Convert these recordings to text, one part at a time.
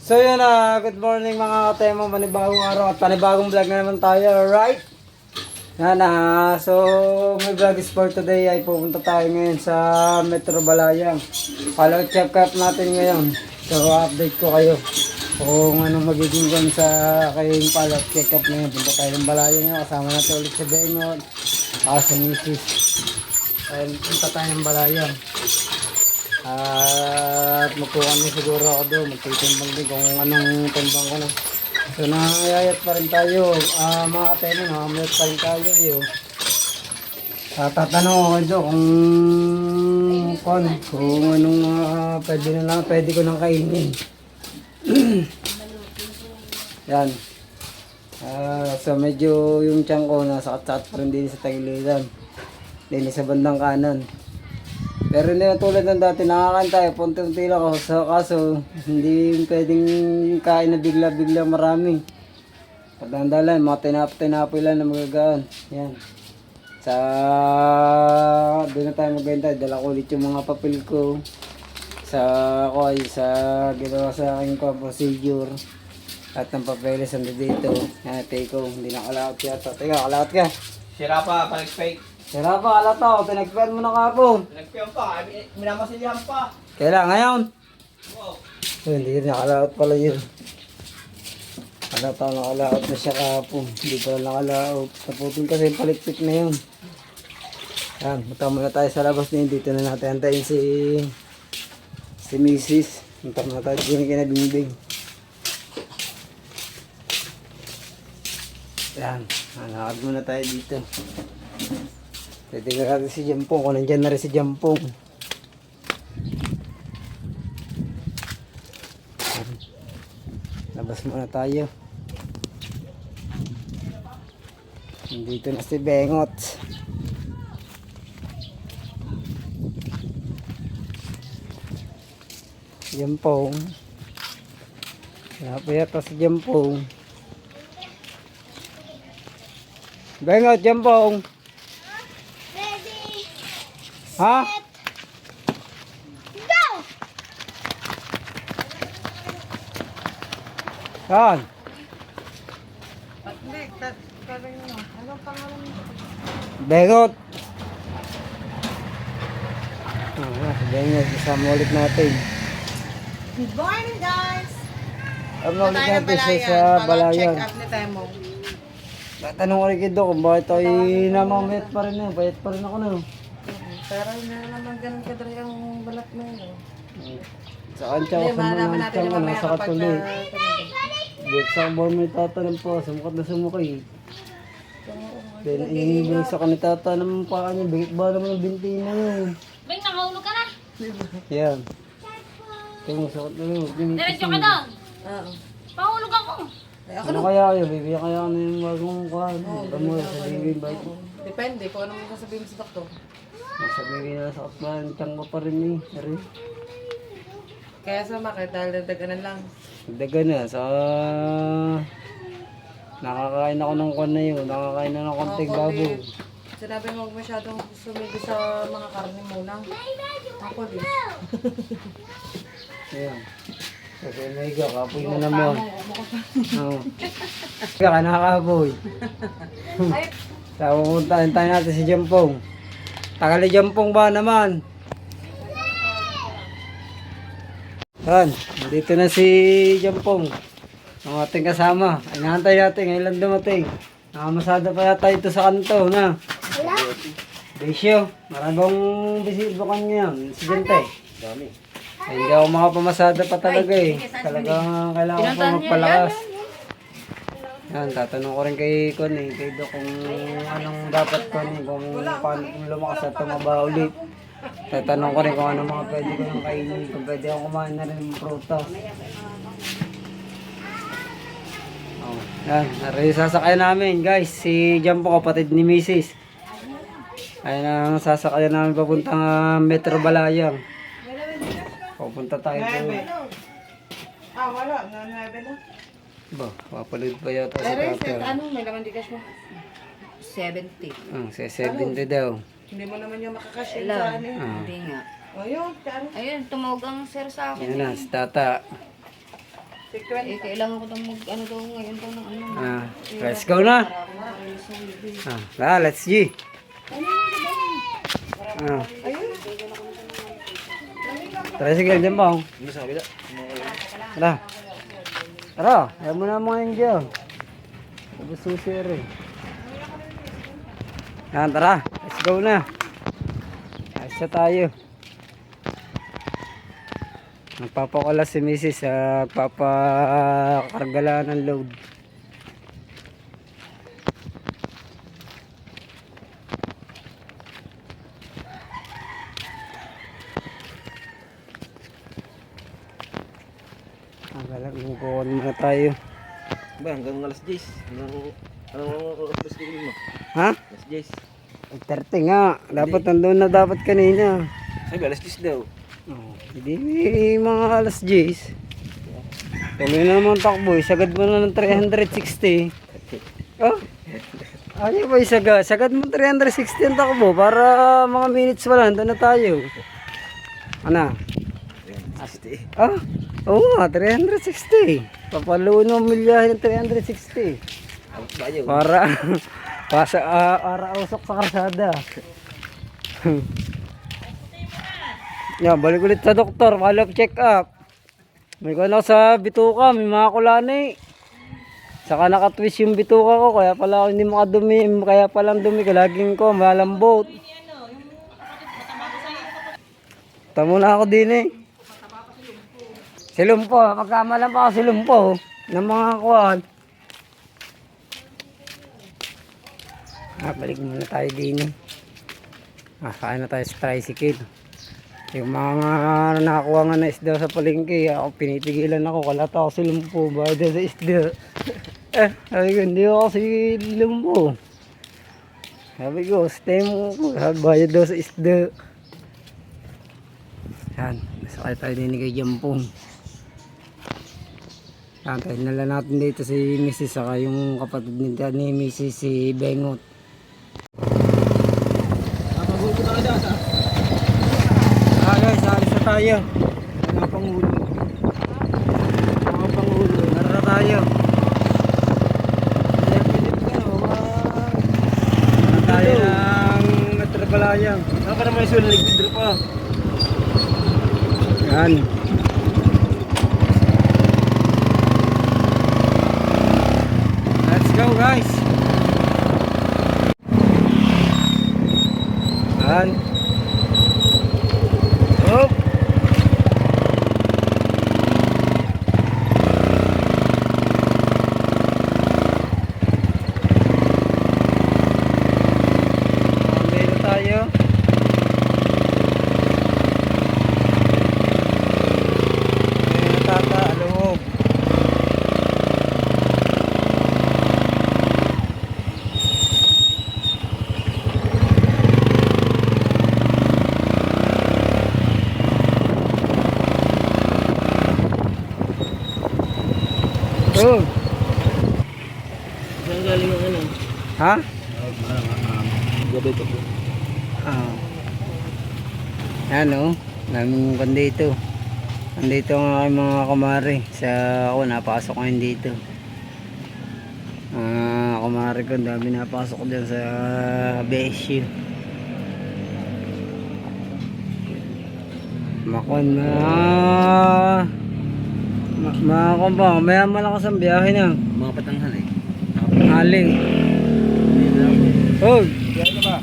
So yun na, good morning mga katemo, panibagong araw at panibagong vlog na naman tayo, right? Yan na, so may vlog is for today ay pupunta tayo ngayon sa Metro Balayang. Follow check up natin ngayon. So update ko kayo kung anong magiging gan sa kayong follow check up ngayon. Punta tayo ng Balayang ngayon, kasama natin ulit sa Bengot, sa Mrs. Ayun, punta tayo ng Balayang. At magkuha kami siguro ako doon, magtitimbang din kung anong timbang ko na. So nangayayat pa rin tayo, mga kateno, nangamayat pa rin tayo yun. Tatanong ako doon kung anong pwede ko nang kainin. Yan. So medyo yung tiyan ko nasakit-sakit pa rin din sa tagiliran. Din sa bandang kanan. Pero hindi na tulad ng dati, nakakain tayo, punti-unti lang ako. So, kaso, hindi pwedeng kain na bigla-bigla marami. Pagdandalan, mga tinapoy lang na magagaan. Yan. Doon na tayo magbenta. Dala ko ulit yung mga papel ko. Sa ginawa sa aking procedure. At ng papeles ando dito. Yan, take ko, hindi nakalaot yata. Teka, kalaot ka. Sira pa, pag-fake. Sira pa, kalataw. Tinagpian mo na kapon. Nagpiyan pa, minamasilihan pa. Kailan ngayon? Wow. Hindi nakalaot pala yun. Nakalaot na siya kahapon. Hindi pala nakalaot. Naputol kasi yung palikpik na yun. Yan, punta muna tayo sa labas niya. Dito na natin antayin si Mrs. Punta muna tayo dito kinabingbing. Yan, nakakad muna tayo dito. Titignan natin si Jampong. Kung nandyan na rin si Jampong. Labas muna tayo. Dito na si Bengot. Jampong. Yata si Jampong. Bengot, Jampong. Ha? Go! Saan? Anong pangalan mo? Bengot. Bengot, kasama ulit natin. Good morning, guys! Kasama ulit natin siya sa Balayang. Check up ni Temo. Tatanong ko rin kito kung bakit tayo namamayat pa rin na. Bayat pa rin ako na. Pero hindi na naman ganun kadali ang balat mo yun. Sa kantsa ko sa mga kantsa ko nasa katuloy. Bek sa buwan may tatanong po, sumukat na sumukay. Then iibig sa kanita tatanong pa kanya, bigit ba naman yung binti na yun. Bing, nakahulog ka na. Yan. Kaya masakot na yun. Diretso ka doon. Oo. Pahulog ako. Ano kaya kayo? Bibigyan kaya ako na yung bagong kuhan. Kamu sa bibig ba ito? Depende kung anong sasabihin mo sa doktor. Masabi na sa kaplan, tiyang ko pa rin eh. Ari. Kaya sa makit dahil nadaganan lang. Daga na sa... Nakakain ako ng kwan na yun. Nakakain na ng konting baboy. Sinabi mo huwag masyadong sumigi sa mga karne muna. Ako din. Ayan. Kasi may kapoy na naman. Oo. Kaya nakakapoy. Sa pupuntahan tayo natin si Jampong. Tagali Jampong ba naman? Yan. Dito na si Jampong. Ang ating kasama. Ay nahantay natin. Ngayon lang dumating. Nakamasada pa yata ito sa kanto na. Besyo. Maraming bisita ka niya. Si Jante. Dami. Ay, hindi ako makapamasada pa talaga eh. Talagang kailangan ko pa magpalakas. Yan, tatanong ko rin kay Doc kung anong dapat ko kung paano kung lumakas at tumaba ulit. Tatanong ko rin kung ano mga pwede ko nang kainin, kung pwede ako kumain na rin ng prutas. Oh, yan, narin sasakyan namin guys, si Jampo kapatid ni Mrs. Ayun ang sasakyan namin papuntang Metro Balayang. Pupunta tayo doon. Wala. Nangyari na. Ba, papalid pa yata sa cutter. Ano, may laman di cash mo? 70. Sa 70 daw. Hindi mo naman yung makakashin sa ano. Ah. Hindi nga. O yun, Ayun, tumawag ang sir sa akin. Yan na, si Tata. Si Eh, kailangan ko itong ano daw ngayon daw ng ano. Let's go na. Let's G. Tricycle dyan ba? Hindi sa kabila. Tara. Tara, ayaw mo na mga yun dyan. Tapos susi rin. Yan, tara. Let's go na. Ayos na tayo. Magpapakala si Mrs. Papakargala ng load. Magkukuhan muna tayo. Ba, hanggang alas 10. Anong oras ba mo? Ha? Alas 10. 30 nga. Dapat nandun na dapat kanina. Sabi, alas 10 daw. Hindi mga alas 10. Tuloy na naman takbo. Sagad mo na ng 360. Oh? Ano ba isagad? Sagad mo 360 ang takbo para mga minutes wala. Nandun na tayo. Ano? 360. Ah? Oo nga, 360. Papaluno ang milyahe ng 360. Ba yun? Para usok sa karsada. Yan, balik ulit sa doktor, follow up check up. May kuha sa bituka, may mga kulani. Saka nakatwist yung bituka ko, kaya pala ako hindi makadumi, kaya palang dumi ko, laging ko, malambot. Tamo na ako din eh. Silumpo, magkamalan pa ako silumpo ng mga kuhan. Balik muna tayo din eh. Kain na tayo sa tricycle. Yung mga nakakuha nga na isda sa palengke, ako pinitigilan ako, kalata ako silumpo, bayad sa isda. Sabi ko, hindi ako silumpo. Sabi ko, stay mo ko, bayad daw sa isda. Yan, masakay tayo din kay Jampong. Yan, tayo nala natin dito si Mrs. saka yung kapatid ni Mrs. si Bengot. Guys, alis na tayo. Mga pangulo. Narara tayo. Narara tayo ng Metrobalayang. Saka naman yung sulit, ligpid pa. Yan. Let's go guys. Yan. Oh. Dito tayo. Ayan na tata, loob. Oh. Saan galing ang ano? Ha? Gabi ito po. Yan o, namin kandito. Andito ang aking mga kamari. Sa ako, napasok ngayon dito. Kamari ko, dami napasok dyan sa BSU. Makon makon ba? Maya malakas ang biyahe na. Mga patanghal eh. Aling. Oh, Kaya ka ba?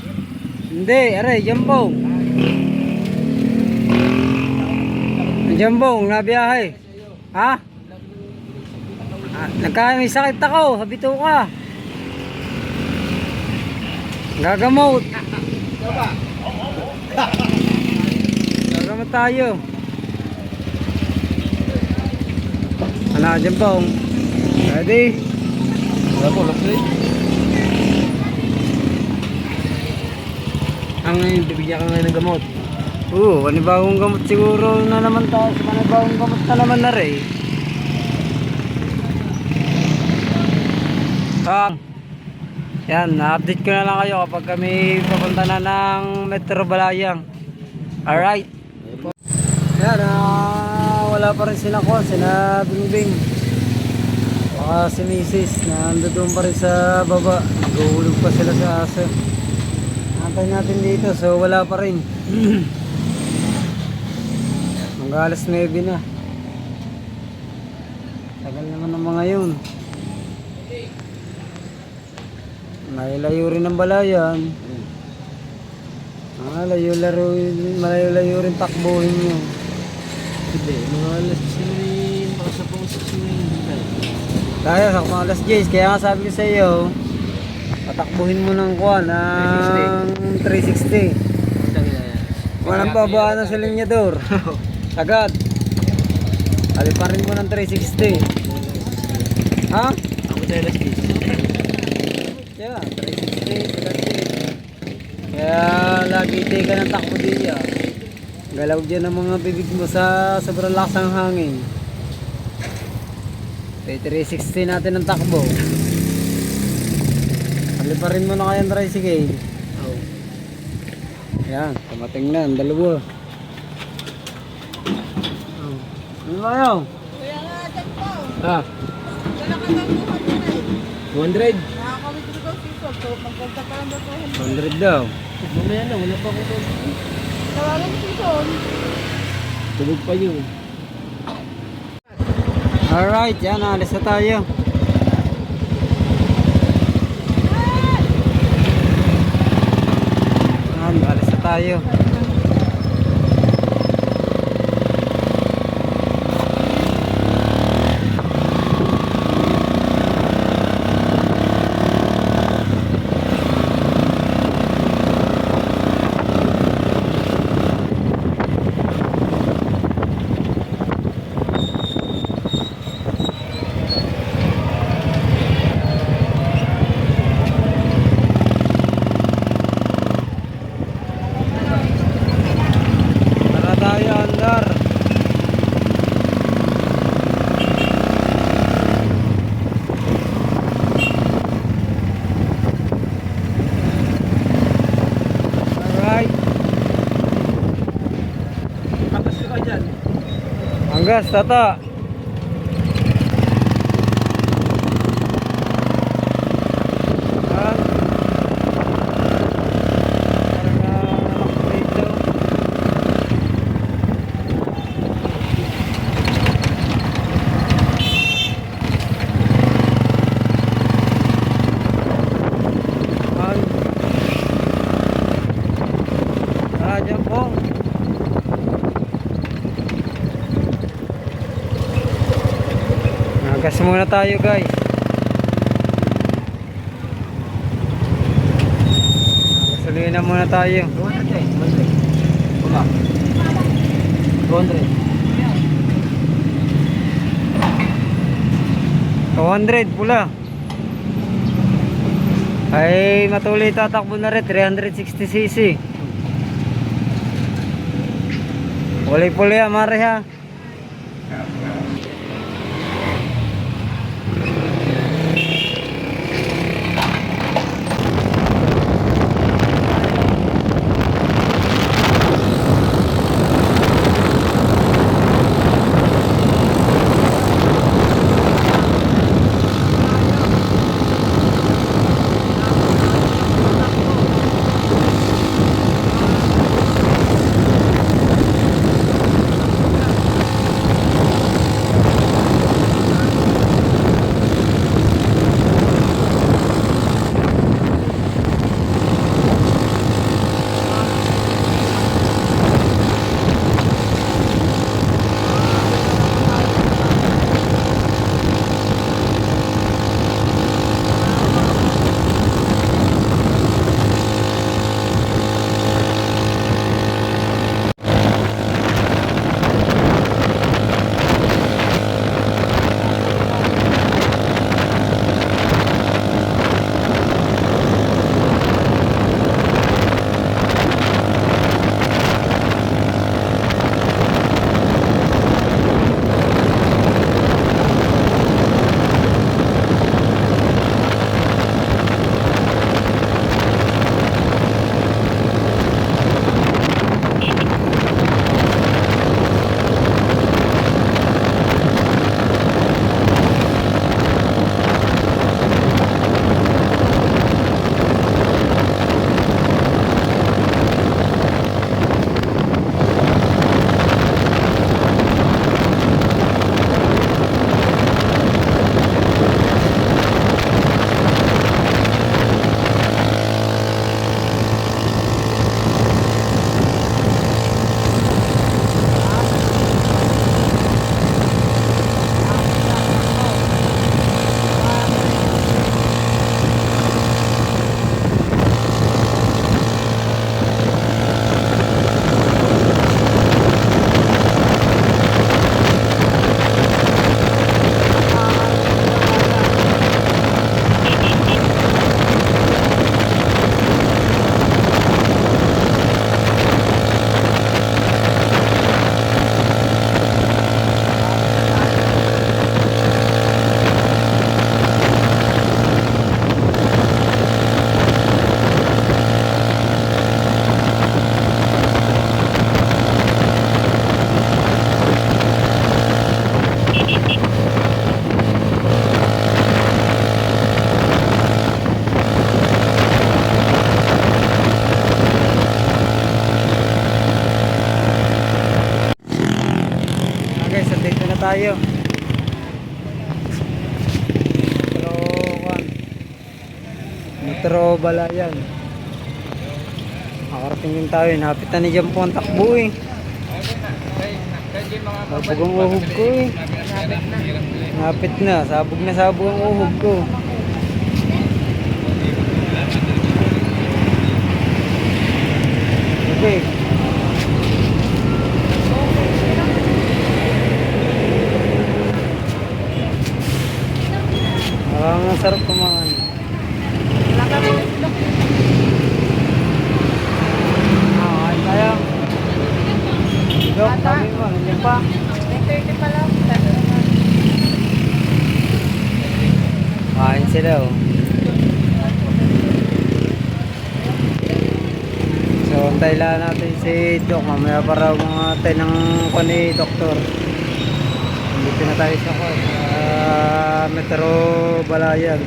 hindi, aray, Jambong. Jambong, nabiyahe. Ha? May sakit ako, sa bituka. Gagamot. Gagamot tayo. Ano, Jambong? Ready? Wala po, lapit. Ang bibigyan ka ngayon ng gamot. Panibagong gamot siguro na naman tayo. Panibagong gamot na naman na rin. Yan, na-update ko na lang kayo kapag kami papunta na ng Metrobalayang. Alright. Yan, wala pa rin sina Bingbing. Baka si Mrs. na doon pa rin sa baba. Naghuhulog pa sila sa aso. Antay natin dito, so wala pa rin. Hanggang alas 9 na. Tagal naman ng mga yun. Malayo rin ang balayan. Malayo rin takbuhin nyo. Hindi, mga alas 10 makasapang sa 10. Tayo sa mga alas 10, kaya nga sabi ko sa iyo, patakbuhin mo ng kuwan, ng 360. Walang babaan ng silinyador. Agad. Aliparin mo ng 360. Ha? Ako tayo alas 10. Yeah, 360. Agad din. Kaya lagi tayo ka ng takbo diya. Galaw dyan ang mga bibig mo sa sobrang lakas ng hangin. 360 natin ang takbo. Aliparin mo na kayang tricycle. Oo. Yan, kamating na, ang dalawa. Oh. Ano ba yun? Kuya nga, dyan po. Ah, Wala ka ng 200. 200. Nakakawithdraw daw si Sol. So, magpunta pa lang daw po. 100 daw. Mamaya na, wala pa akong tulog. Tawagan mo si Sol. Tulog pa yun. Alright, yan, alis na tayo. Yan, alis na tayo. Tara tayo, andar. Alright. Tapos ka dyan. Anggas, tata. Ah. Parang dito. Ay. Ah, dyan po. Nagas muna tayo guys. Gasolina muna tayo. 200 eh, 200. Wala. 200. 200 pula. Ay matuloy tatakbo na rin 360cc. Puli-puli amare ha. Metro Balayan. Makarating din tayo. Napit na ni Jam po ang takbo eh. Sabog ang uhog ko eh. Napit na. Sabog ang uhog ko. Okay. Ang sarap kumain. Wala kami itlog. Kain tayo. Dok, kami mo. Nandiyan pa. 9:30 pa lang. Kain sila oh. So, antay lang natin si Doc. Mamaya para mga tayo ng ni Doktor. Dito na tayo sa Metro Balayan.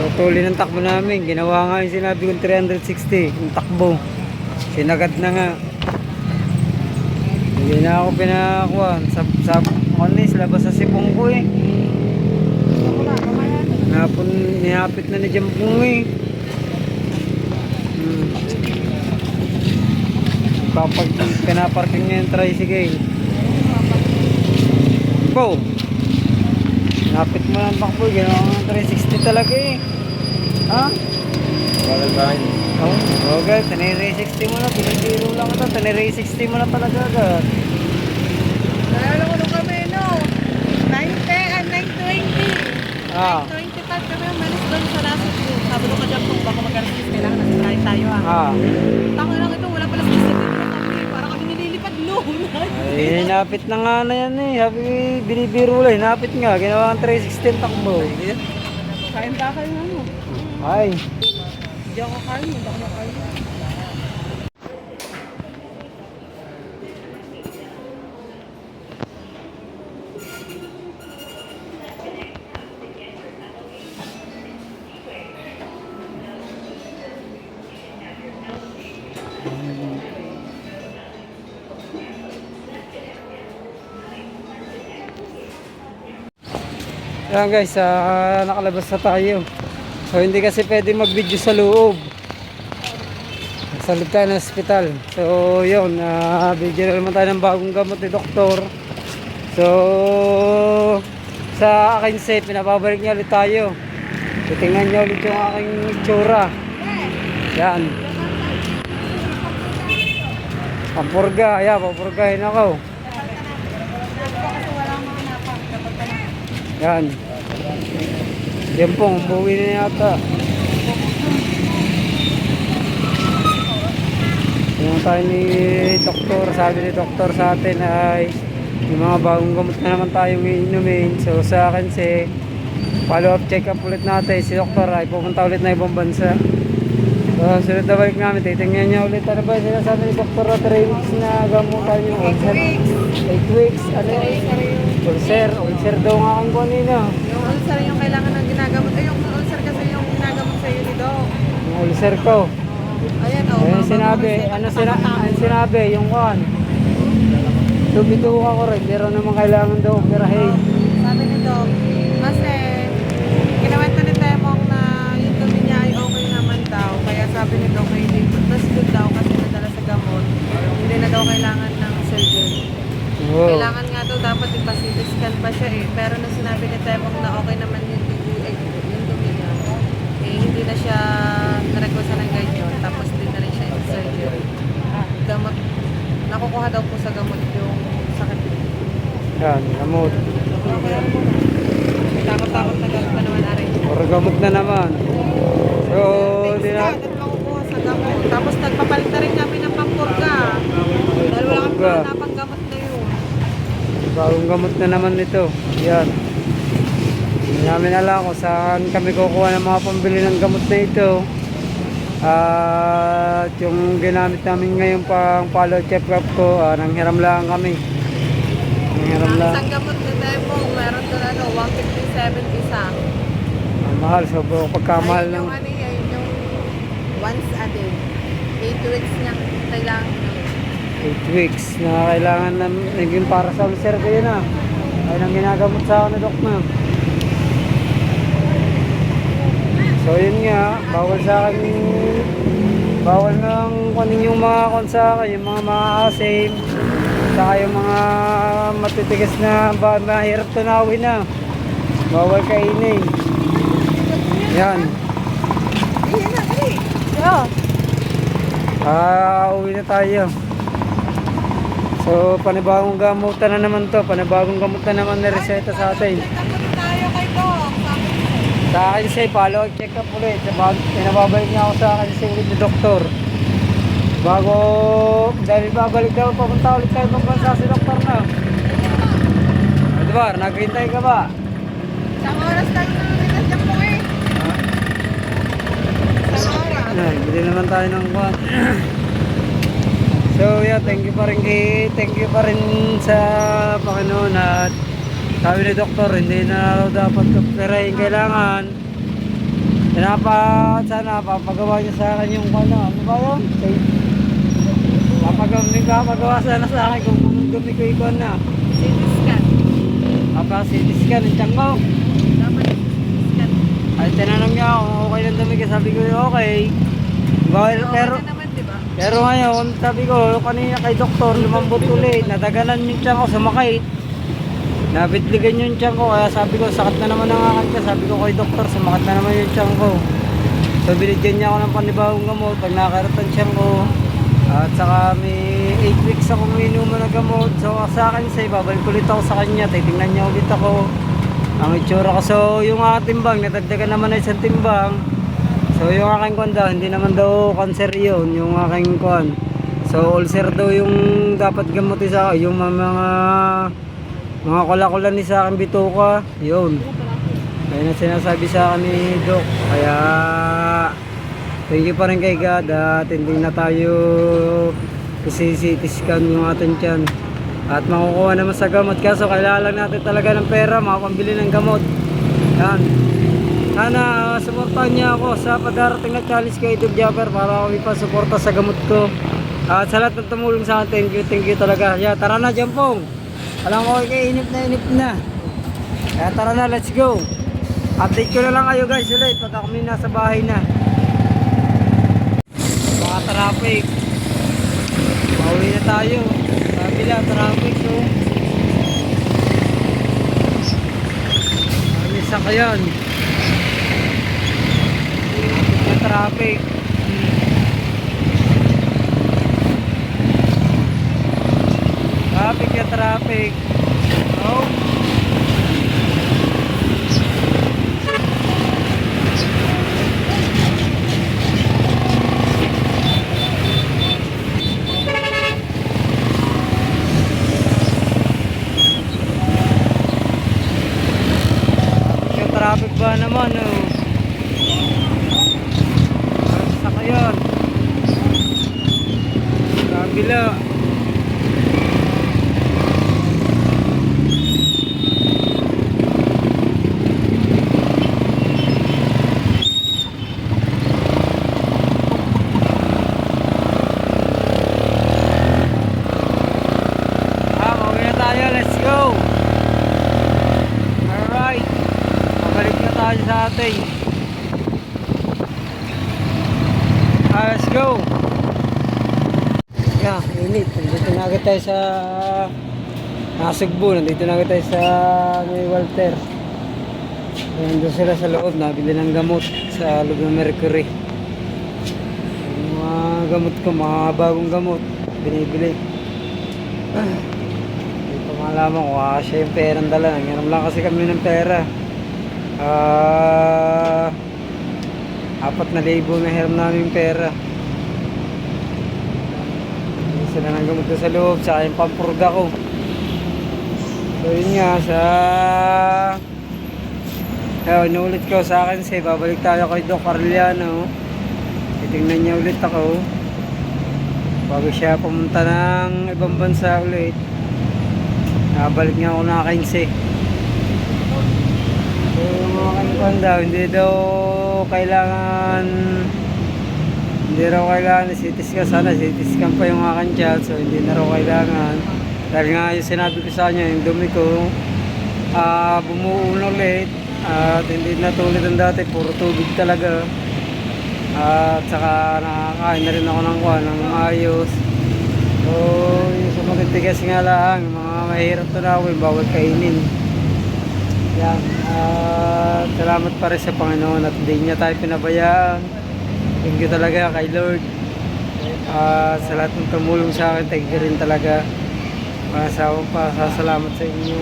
So, tuloy ng takbo namin. Ginawa nga yung sinabi kong 360. Yung takbo. Sinagad na nga. Hindi na ako pinakuha. Sa Onis, labas sa sipong ko eh. Nihapit na ni Jampong eh. Kapag pinaparking niya yung tricycle. Go! Napit mo ng takbo, ginawa ng 360 talaga eh. Ha? Bakal bahay. Oh, okay, tinay 360 mo na, pinagiro lang ito, tinay 360 mo na talaga agad. Nalala ko nung kami, no? 9:20. Ah. 9:25 kami umalis doon sa Lasot ko. Sabi ko ka dyan kung baka mag-artist, kailangan nag-try tayo ah. Ah. Tango lang ito, wala pala CCTV na kami. Para kami nililipad noon. Eh, napit na nga na yan eh. Sabi, binibiro lang, napit nga, ginawa ng 360 takbo. Kain ba kayo ano? Ay. Hindi ako kain, hindi ako kain. Ayan guys, nakalabas na tayo. So hindi kasi pwede mag-video sa loob. Sa loob tayo ng hospital. So yun, video na naman tayo ng bagong gamot ni doktor. So sa akin safe, pinapabalik niya ulit tayo. Titingnan niya ulit yung aking itsura. Yan. Pampurga, ayan, pampurgahin ako. Yan. Yan pong, buwi na yata. Yung tayo ni doktor, sabi ni doktor sa atin ay yung mga bagong gamot na naman tayong iinumin. So sa akin si follow up check up ulit natin. Si doktor ay pupunta ulit na ibang bansa. So sunod na balik namin, titingnan niya ulit. Ano ba yung sinasabi ni doktor na 3 weeks na gamutan yung 8 weeks. Ano yung ulcer daw nga akong kanina. Yung ulcer yung kailangan ng ginagamot. Ay, yung ulcer kasi yung ginagamot sa'yo ni Doc. Yung ulcer ko. Ayan o. Eh, sinabi, yung kuhan. Tubituwa ko rin, pero naman kailangan daw operahin. Sabi ni Doc, kasi kinawento ni Temong na yung dumi niya ay okay naman daw. Kaya sabi ni Doc, ay mas good daw kasi nadala sa gamot. Hindi na daw kailangan ng surgery. Oo. Kailangan nga daw dapat ipa-CT scan pa siya eh. Pero nung sinabi ni Temong na okay naman yung dumi niya, eh hindi na siya narequesta ng ganyan. Tapos din na rin siya in surgery. Gamot, nakukuha daw po sa gamot yung sakit. Yan, gamot. Takot-takot na gamot na naman arin. Puro gamot na naman. So, di na. Nakukuha sa gamot. Tapos nagpapalit na rin kami ng pampurga. Dahil wala kami Pampurga. na pang gamot na yun. Bagong gamot na naman ito. Yan. Hindi namin alam kung saan kami kukuha ng mga pambili ng gamot na ito. At yung ginamit namin ngayon pang follow check up ko, nanghiram lang kami. Nanghiram Ang lang. isang gamot na Temong, meron doon ano, 157 isa. Mahal, sobrang pagkamahal Ayun ng yung ano yan, yung once a day. 8 weeks niya kailangan. 8 weeks na kailangan na naging para sa ulcer ko yun ah. Ay nang ginagamot sa akin na dok na. So yun nga, bawal nang kunin yung mga konsa, yung mga asim, saka yung mga matitigas na mahirap tunawin na. Bawal kainin. Yan. Uwi na tayo. So panibagong gamutan na naman to, panibagong gamot na naman na reseta sa atin. Tayo kay Doc. Sa akin siya, follow check up ulit. Pinababalik niya ako sa akin siya ulit ni doktor. Dahil babalik daw, papunta ulit tayo ng bansa si doktor na. Diba, naghintay ka ba? Isang oras tayo nalikas dyan po eh. Isang oras. Bili naman tayo ng kwan. So yeah, thank you pa rin sa Panginoon at sabi ni doktor, hindi na raw dapat kapirahin kailangan. Sana papagawa niya sa akin yung ano ba yun? Papagawa sana sa akin kung dumi ko ikon na. CT scan. CT scan ng tiyan ko. Dapat CT scan. Ay tinanong niya ako okay lang dumi ko, sabi ko okay. Pero Okay naman, di ba? Pero ngayon, sabi ko, kanina kay doktor, lumambot ulit, nadaganan yung tiyan ko, sumakit. Nabitligan yung tiyan ko, kaya sabi ko, sakat na naman ang akat ka. Sabi ko kay doktor, sumakat na naman yung tiyan ko. So, binigyan niya ako ng panibagong gamot, pag nakakarot ang tiyan ko. At saka may 8 weeks ako inuman na gamot. So, sa akin, babalik ulit ako sa kanya, titingnan niya ulit ako. Ang itsura ko, so, yung aking timbang, natagdagan naman na isang timbang. So yung aking kwan daw, hindi naman daw cancer yun, yung aking kwan. So ulcer daw yung dapat gamutin sa akin, yung mga kula-kula ni sa aking bituka, yun. Kaya na sinasabi sa akin ni Doc, kaya thank you pa rin kay God at hindi na tayo CT-scan yung ating tiyan. At makukuha naman sa gamot, kaso kailangan natin talaga ng pera, makapambili ng gamot. Yan. Sana suportahan niya ako sa pagdarating na challenge kay YouTube Jabber para ako ipasuporta sa gamot ko. At sa lahat ng tumulong sa atin, thank you talaga. Yeah, tara na Jampong. Alam ko kayo inip na. Kaya tara na, let's go. Update ko na lang kayo guys ulit pag kami nasa bahay na. Mga traffic. Pauwi na tayo. Kabila, traffic so. Ano yung sakayan? Traffic. Traffic. Oh. Traffic ba naman oh. Sakayan kabila mauwi na tayo, let's go. Alright, pabalik na tayo sa ating let's go. Yeah, init. Nandito na agad tayo sa Nasugbu. Nandito na agad tayo sa may Walter. Nandun sila sa loob. Nabili ng gamot sa loob ng Mercury. Yung mga gamot ko, mga bagong gamot. Binibili. Hindi ko malaman kung siya yung perang dala. Nangyarap lang kasi kami ng pera. 4,000 na hiram namin yung pera. Sila nang gamot ko sa loob, saka yung pampurga ko. So yun nga, inuulit ko sa akin babalik tayo kay Doc Arliano. Titingnan niya ulit ako bago siya pumunta ng ibang bansa ulit. Nabalik niya ako na 15. So yung mga kanikuan daw, hindi raw kailangan CT scan. Sana CT scan pa yung aking chat, so hindi na raw kailangan dahil nga yung sinabi ko sa kanya, yung dumi ko bumuo ulit At hindi na tulad ng dati, puro tubig talaga. At saka nakakain na rin ako ng kuha ng maayos. So, yung sa magtigas nga lang, mga mahirap tunawin, bawal kainin. Yan. At salamat pa rin sa Panginoon at hindi niya tayo pinabayaan. Thank you talaga kay Lord. Sa lahat ng tumulong sa akin, thank you rin talaga. Masawang pa, sasalamat sa inyo.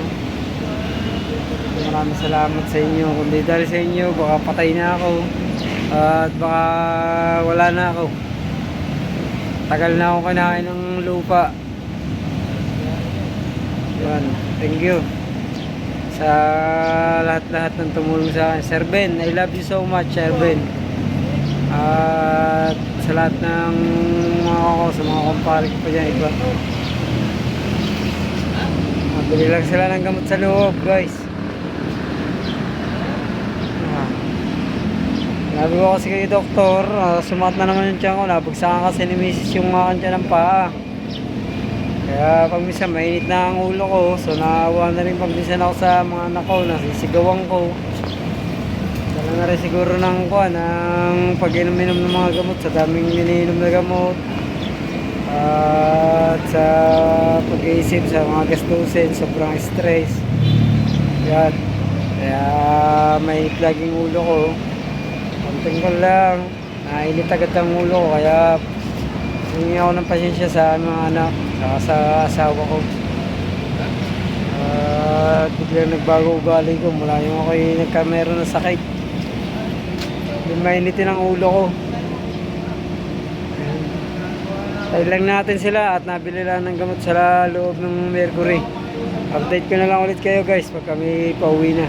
Maraming salamat sa inyo. Kundi dahil sa inyo, baka patay na ako. At baka wala na ako. Tagal na ako kinain ng lupa. Yan. Thank you sa lahat-lahat ng tumulong sa akin. Sir Ben, I love you so much, Sir Ben. At sa lahat ng mga ako, sa mga kumpare ko pa dyan, iba. Bili lang sila ng gamot sa loob, guys. Sabi ko kasi kay doktor, sumat na naman yung tiyan ko. Nabagsakan kasi ni misis yung akin tiyan ng paa. Kaya pag minsan mainit na ang ulo ko, so naawa na rin pag minsan ako sa mga anak ko, nasisigawan ko. Dala na rin siguro ng pag-inom-inom ng mga gamot, sa daming iniinom na gamot. At sa pag-iisip sa mga gastusin, sobrang stress. Yan. Kaya mainit laging ulo ko. Konting ko lang, nainit agad ang ulo ko. Kaya hingi ako ng pasensya sa mga anak, sa asawa ko. At biglang nagbago ugali ko mula yung ako yung nagkameron ng sakit. Yung mainitin ang ulo ko. Tayo lang natin sila at nabili lang ng gamot sa loob ng Mercury. Update ko na lang ulit kayo guys pag kami pauwi na.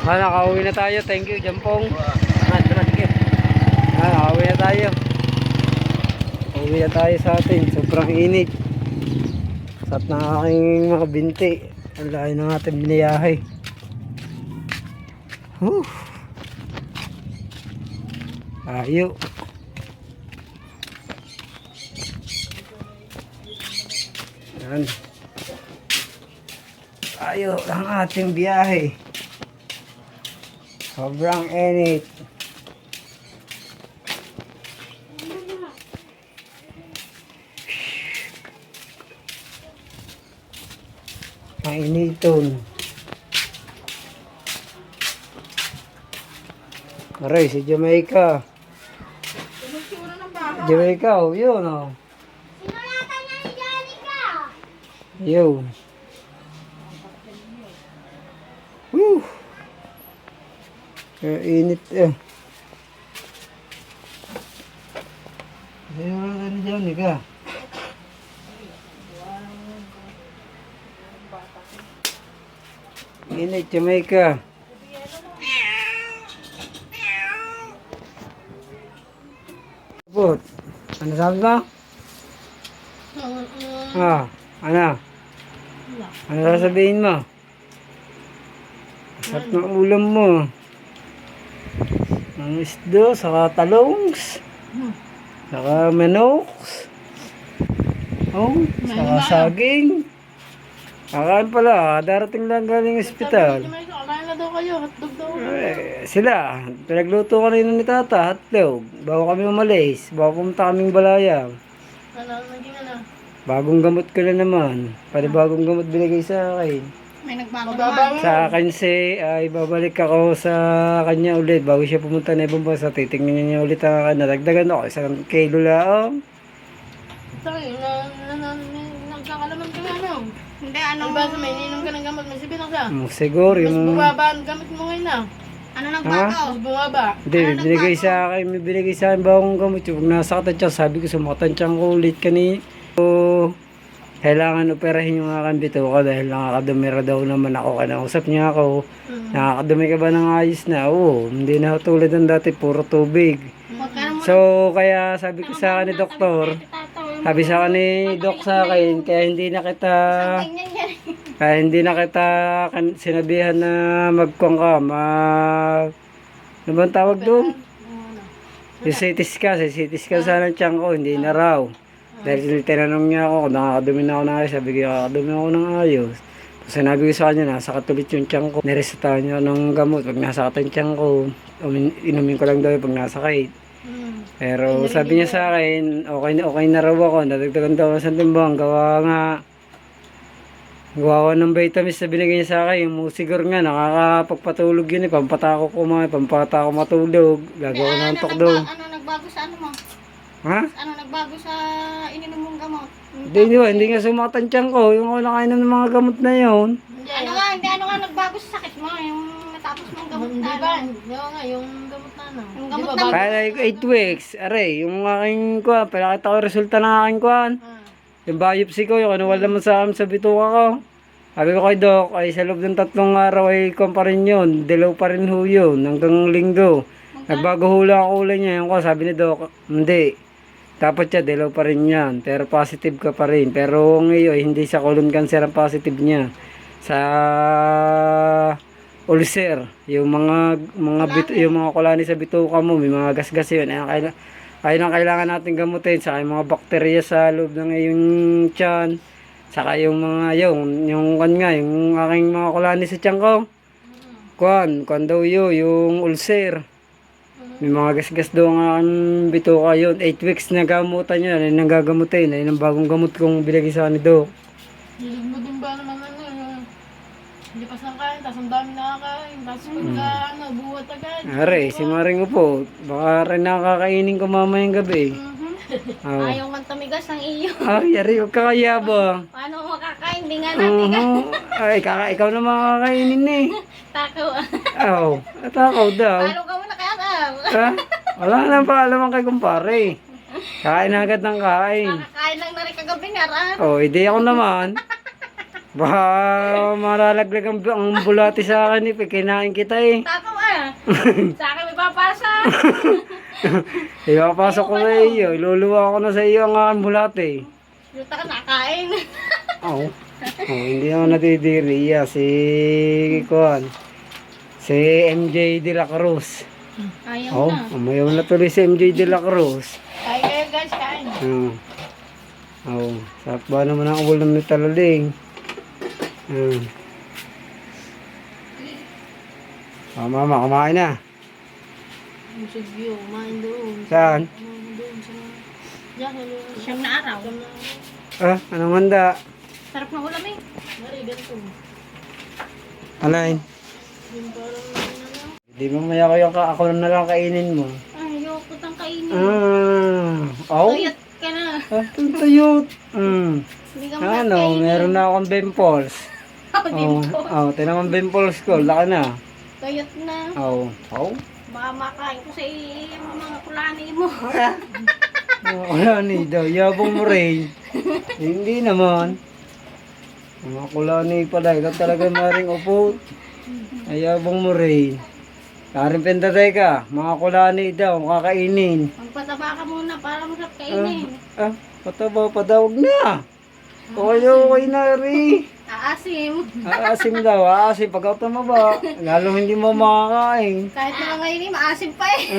Nakauwi na tayo. Thank you, Jampong. Nakauwi na tayo. Pauwi na tayo sa atin. Sobrang init. Sat na aking mga binti. Ang layo ng ating biniyahe. Ayo. Yan. Ayo ang ating biyahe. Sobrang init. Mainiton. Aray, si Jamaica. Jamaica, oh, yun, oh. Sinulatan niya ni Janica. Yun. Woo! Init, eh. Sinulatan ni Janica. Init, Jamaica. Put. Ano sabi mo? Ano? Ano sasabihin mo? Sarap ng ulam mo. Ang isdo, saka talongs. Saka manoks. Oh, saka saging. Kakain pala, darating lang galing ospital. Kakain na daw kayo, hotdog daw. Sila, pinagluto ko rin ni Tata, hotdog. Bago kami umalis, bago pumunta kaming Balayang. Naging ano? Bagong gamot ko na naman. Pwede bagong gamot binigay sa akin. May nagbago naman. Sa akin ay babalik ako sa kanya ulit. Bago siya pumunta na ibang bansa, titingnan niya ulit ang akin. Nadagdagan ako, 1 kilo lang. Sorry, nagkakalaman ka na ano? Hindi, ano? Diba sa may ininom ka ng gamot, may sibitang siya? Siguro Mas yung... bumaba ang gamit mo ngayon na. Ano nagbago? Mas bumaba. Hindi, binigay sa akin, may binigay sa akin bagong gamot. Yung nasaktan siya, sabi ko sumaktan siyang ko ulit kanina. So, kailangan operahin yung aking bituka dahil nakakadumira daw naman ako. Kanausap niya ako, nakakadumi ka ba ng ayos na? Oo, hindi na tulad ng dati, puro tubig. So, kaya sabi ko sa akin ni doktor, sabi sa akin ni Doc sa akin, kaya hindi na kita sinabihan na magkuang ka, ano bang tawag doon? Yung CT scan sana ng tiyan ko, hindi na raw. Dahil tinanong niya ako kung nakakadumi na ako ng ayos, sabi ko nakakadumi ako ng ayos. Sinabi ko sa kanya, nasakit ulit yung tiyan ko. Niresetahan niya ng gamot. Pag nasakit yung tiyan ko, inumin ko lang daw pag nasakit. Pero sabi niya sa akin, okay na raw ako. Nadagdagan daw ako sa timbang. Gawa ko ng vitamins na binigay niya sa akin. Yung Musigor nga, nakakapagpatulog yun eh. Pampatako ko matulog. Gagawa ko ng tok daw. Ano nagbago sa ano mo? Ha? Ano nagbago sa ininom mong gamot? Hindi nga sumaktan tiyan ko. Yung ako nakainom ng mga gamot na yun. Ano nga nagbago sa sakit mo? Yung matapos mong gamot na ano? Yung gamot na ano. Yung gamot na Kaya 8 weeks. Aray, yung aking kuhan. Palakita ko yung resulta ng aking kuhan. Yung biopsy ko, yung ano wala naman sa akin sa bituka ko. Sabi ko kay Doc, ay sa loob ng 3 araw ay kuhan pa rin yun. Dilaw pa rin ho yun. Hanggang linggo. Nagbago hula ang kulay niya. Yung kuhan, sabi ni Doc, hindi. Dapat siya, dilaw pa rin yan. Pero positive ka pa rin. Pero ngayon, hindi sa colon cancer ang positive niya. Sa ulcer, yung mga kulani sa bituka mo, may mga gasgas yun. Ayun ang kailangan natin gamutin. Saka yung mga bakterya sa loob ng iyong tiyan. Saka yung mga yung aking mga kulani sa tiyan ko. Kuan daw yun, yung ulcer. May mga gasgas daw ang aking bituka yun. 8 weeks na gamutan yun. Ayun ang gagamutin. Ayun ang bagong gamot kong bilagay sa ni Doc. Hilig mo din ba naman lipas ng kain, tapos ang dami nakakain, tapos pagka buhat agad. Are, si Maring Upo. Baka rin nakakainin ko mamayang gabi. Oh. Ayaw man tumigas ng iyo. Ay, Ari, huwag ka kayabang. Paano mo makakain? Di nga natin ka. Ay, ikaw na makakainin eh. Takaw. Oo, atakaw daw. Paano ka mo nakakaw? Ha? Wala nang paalaman kay kumpare. Kain agad ng kain. Nakakain lang na rin kagabi nga ran. Oh, hindi ako naman. Baka malalaglag ang bulati sa akin eh. Kinain kita eh. Takaw Sa akin may papasa. Ipapasok ko sa iyo. Iluluwa ko na sa iyo ang aking bulati. Luta ka nakain. Oo. Hindi ako natidiri. Si Kuan. Si MJ De La Cruz. Ayaw na. Umayaw na tuloy si MJ De La Cruz. Kain kayo guys, kain. Sakba naman ang ulam ni Talaling. Mama, kumain na. Sige, kumain doon. Saan? Siyam na araw. Anong handa? Sarap ng ulam eh. Alain? Hindi mo maya ako na lang kainin mo. Ay, ayoko tang kainin. Tuyot ka na. Tuyot. Hindi ka Ano, meron na akong pimples. Tinan mo pimples ko, laki na. Tuyot na. Baka makain ko sa mga kulani mo. Wala ni daw, yabong mo rin. Hindi naman. Mga kulani pala, ikaw talaga maring upo. Ayabong mo rin. Karin pentatay ka, mga kulani daw, kakainin. Magpataba ka muna para masarap kainin. Pataba, patawag na. Okay na rin. Aasim. Aasim daw, aasim. Pag ako tumaba, lalo hindi mo makakain. Kahit na ngayon maasim pa eh.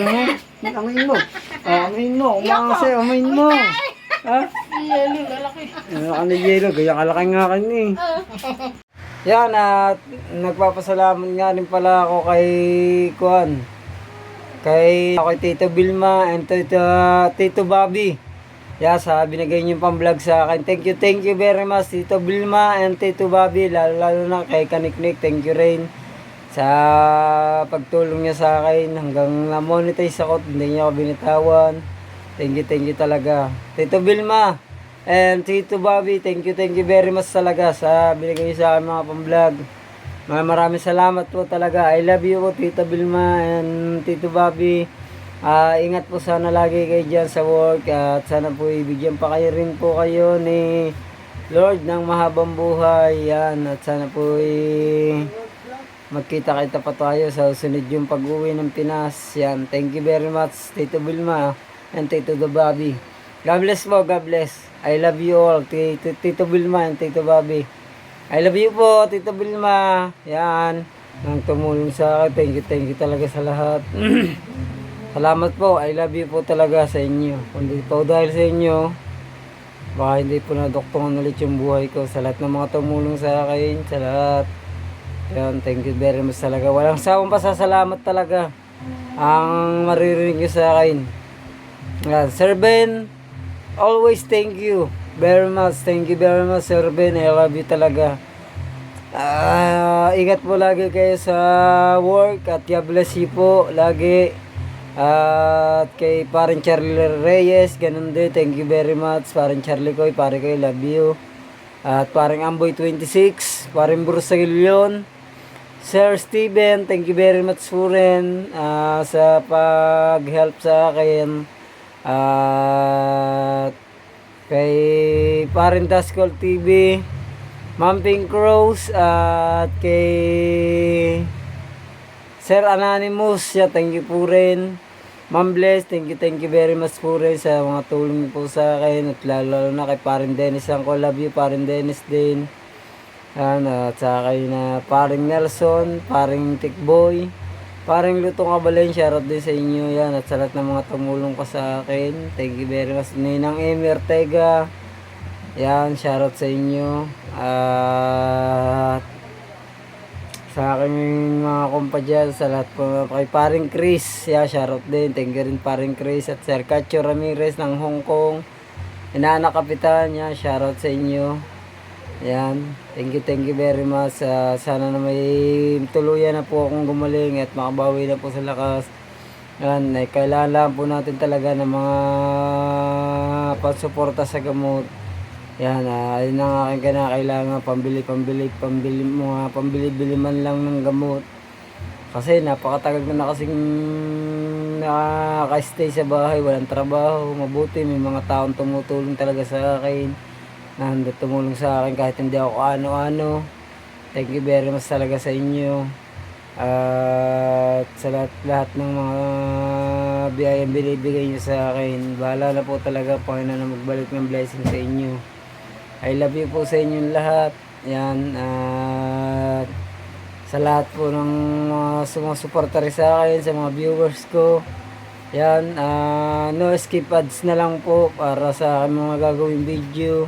Amin mo. Amin mo. Umakasay, amin mo. Ha? Yelo, lalaki. Ano yelo? Gaya kalaki nga akin eh. Yan at nagpapasalamat nga rin pala ako kay Kuan. Kay Tito Vilma and Tito Bobby. Sa binigay niyo pang vlog sa akin. Thank you very much Tito Vilma and Tito Bobby. Lalo na kay Kaniknik. Thank you rin sa pagtulong niya sa akin hanggang na-monetize ako. Hindi niya ako binitawan. Thank you talaga. Tito Vilma and Tito Bobby, thank you very much talaga sa binigay niyo sa akin mga pang-vlog. Maraming salamat po talaga. I love you po Tito Vilma and Tito Bobby. Ingat po sana lagi kayo dyan sa work at sana po ibigyan pa kayo rin po kayo ni Lord ng mahabang buhay. Yan, at sana po magkita-kita pa tayo sa sunod yung pag-uwi ng Pinas. Yan, thank you very much Tito Vilma and Tito Bobby. God bless po, God bless. I love you all, Tito Vilma and Tito Bobby. I love you po, Tito Vilma. Yan, nang tumulong sa akin. Thank you talaga sa lahat. Salamat po. I love you po talaga sa inyo. Kundi po dahil sa inyo, Baka hindi po nadoktongan ulit yung buhay ko. Sa lahat ng mga tumulong sa akin, sa lahat. Yan, thank you very much talaga. Walang sawang pasasalamat talaga ang maririnig nyo sa akin. Yan, Sir Ben, always thank you very much. Thank you very much, Sir Ben. I love you talaga. Ingat po lagi kayo sa work at God bless you po lagi. At kay paring Charlie Reyes, ganun din, thank you very much. Paring Charlie Koy, pare Koy, love you. At paring Amboy 26, paring Bruce Aguilion, Sir Steven, thank you very much po rin sa pag-help sa akin. At kay paring Dascol TV, Ma'am Pink Rose, at kay Sir Anonymous, thank you po rin. Ma'am Bless, thank you very much po rin sa mga tulong niyo po sa akin. At lalo na kay paring Dennis, ang ko love you, paring Dennis din. At sa kay na paring Nelson, paring Tikboy, paring Lutong Kabalen, shoutout din sa inyo yan. At sa lahat ng mga tumulong ko sa akin, thank you very much. Ninang Amy Ortega, yan, shoutout sa inyo. At sa aking mga kompa dyan, sa lahat po, kay paring Chris, shoutout din, thank you rin paring Chris. At Sir Cacho Ramirez ng Hong Kong, Inaanak Kapitan, shoutout sa inyo. Yan, thank you very much. Sana na may tuluyan na po akong gumaling at makabawi na po sa lakas. Yan, kailangan lang po natin talaga ng mga pansuporta sa gamot. Yan, ayun ang aking kinakailangan, pambili man lang ng gamot. Kasi napakatagal ko na kasing nakaka-stay sa bahay, walang trabaho. Mabuti, may mga taong tumutulong talaga sa akin. Nandito tumulong sa akin kahit hindi ako ano-ano. Thank you very much talaga sa inyo. At sa lahat ng mga biyayang binibigay nyo sa akin. Bahala na po talaga, Panginoon, na magbalik ng blessing sa inyo. I love you po sa inyong lahat. Yan. At sa lahat po ng mga sumusuporta rin sa akin, sa mga viewers ko. Yan. No skip ads na lang po para sa aking mga gagawing video.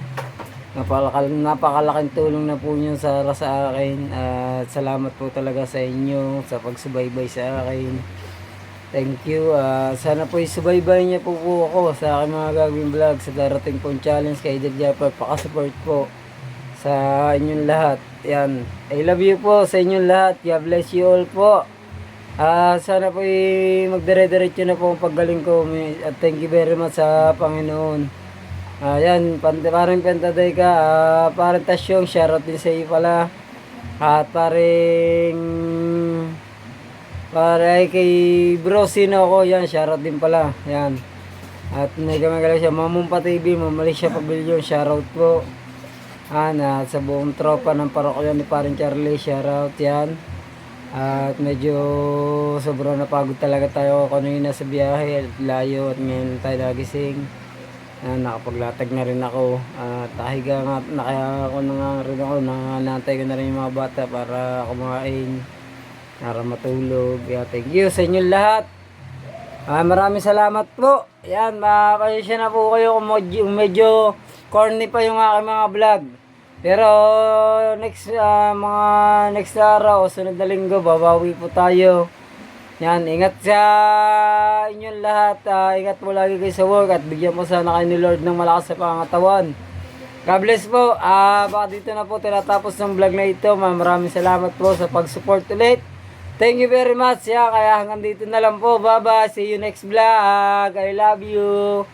Napakalaking tulong na po nyo sa akin. At salamat po talaga sa inyo sa pagsubaybay sa akin. Thank you. Sana po isubaybay niya po ako sa aking mga gagawing vlog sa darating pong challenge kay Idol Japper. Pakasupport po sa inyong lahat. Yan. I love you po sa inyong lahat. God bless you all po. Sana po magdire-diretso na po ang paggaling ko. At thank you very much sa Panginoon. Yan, parang Pentaday ka. Parang Tasyong, shoutout din sa iyo pala. At paray kay Bro Sino ko, yan, shoutout din pala. Yan. At nagkamagalang siya, Mamumpa TV, Mamalisya Pavilion, shoutout po. At sa buong tropa ng parokya ni Paring Charlie, shoutout yan. At medyo sobrang napagod talaga tayo kanina sa biyahe, layo at ngayon tayo nagising. Nakapaglatag na rin ako. Tahiga nga, nakaya ako na rin ako, nanantay ko na rin yung mga bata para kumain, para matulog. Thank you sa inyo lahat. Maraming salamat po. Yan, makakasya na po kayo kung medyo corny pa yung aking mga vlog. Pero next araw o sunod na linggo, babawi po tayo. Yan, ingat sa inyong lahat. Ingat po lagi kayo sa work at bigyan po sana kayo ni Lord ng malakas sa pangatawan. God bless po. Baka dito na po tinatapos ng vlog na ito. Maraming salamat po sa pag-support ulit. Thank you very much. Kaya hanggang dito na lang po. Bye bye. See you next vlog. I love you.